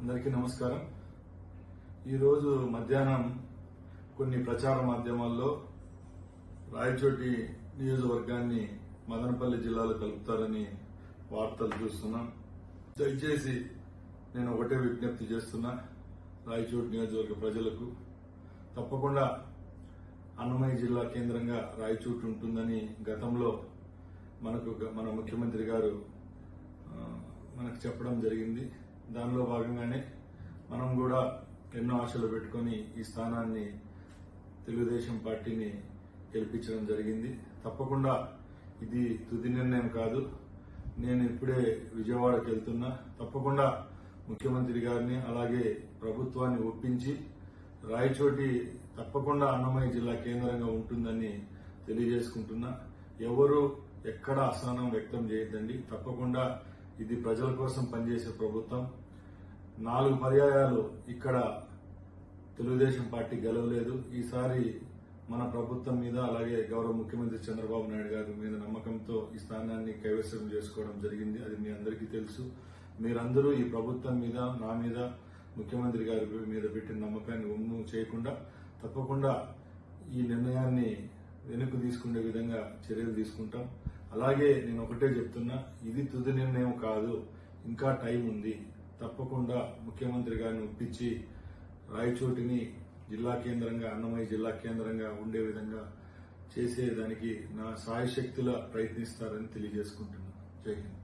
అందరికీ నమస్కారం. ఈరోజు మధ్యాహ్నం కొన్ని ప్రచార మాధ్యమాల్లో రాయచోటి నియోజకవర్గాన్ని మదనపల్లి జిల్లాలో కలుపుతారని వార్తలు చూస్తున్నాం. దయచేసి నేను ఒకటే విజ్ఞప్తి చేస్తున్నా రాయచోటి నియోజకవర్గ ప్రజలకు, తప్పకుండా అన్నమయ్య జిల్లా కేంద్రంగా రాయచోటి ఉంటుందని గతంలో మన ముఖ్యమంత్రి గారు మనకు చెప్పడం జరిగింది. దానిలో భాగంగానే మనం కూడా ఎన్నో ఆశలు పెట్టుకుని ఈ స్థానాన్ని తెలుగుదేశం పార్టీని గెలిపించడం జరిగింది. తప్పకుండా ఇది తుది నిర్ణయం కాదు. నేను ఇప్పుడే విజయవాడకి వెళ్తున్నా. తప్పకుండా ముఖ్యమంత్రి గారిని అలాగే ప్రభుత్వాన్ని ఒప్పించి రాయచోటి తప్పకుండా అన్నమయ్య జిల్లా కేంద్రంగా ఉంటుందని తెలియజేసుకుంటున్నా. ఎవరు ఎక్కడ అసహనం వ్యక్తం చేయొద్దండి. తప్పకుండా ఇది ప్రజల కోసం పనిచేసే ప్రభుత్వం. 4 పర్యాయాలు ఇక్కడ తెలుగుదేశం పార్టీ గెలవలేదు. ఈసారి మన ప్రభుత్వం మీద అలాగే గౌరవ ముఖ్యమంత్రి చంద్రబాబు నాయుడు గారి మీద నమ్మకంతో ఈ స్థానాన్ని కైవసం చేసుకోవడం జరిగింది. అది మీ అందరికీ తెలుసు. మీరందరూ ఈ ప్రభుత్వం మీద, నా మీద, ముఖ్యమంత్రి గారి మీద పెట్టిన నమ్మకాన్ని ఒమ్ము చేయకుండా తప్పకుండా ఈ నిర్ణయాన్ని వెనక్కు తీసుకునే విధంగా చర్యలు తీసుకుంటాం. అలాగే నేను ఒకటే చెప్తున్నా, ఇది తుది నిర్ణయం కాదు, ఇంకా టైం ఉంది. తప్పకుండా ముఖ్యమంత్రి గారిని ఒప్పించి రాయచోటిని జిల్లా కేంద్రంగా, అన్నమయ్య జిల్లా కేంద్రంగా ఉండే విధంగా చేసేదానికి నా సాయశక్తులా ప్రయత్నిస్తారని తెలియజేసుకుంటున్నాను. జై హింద్.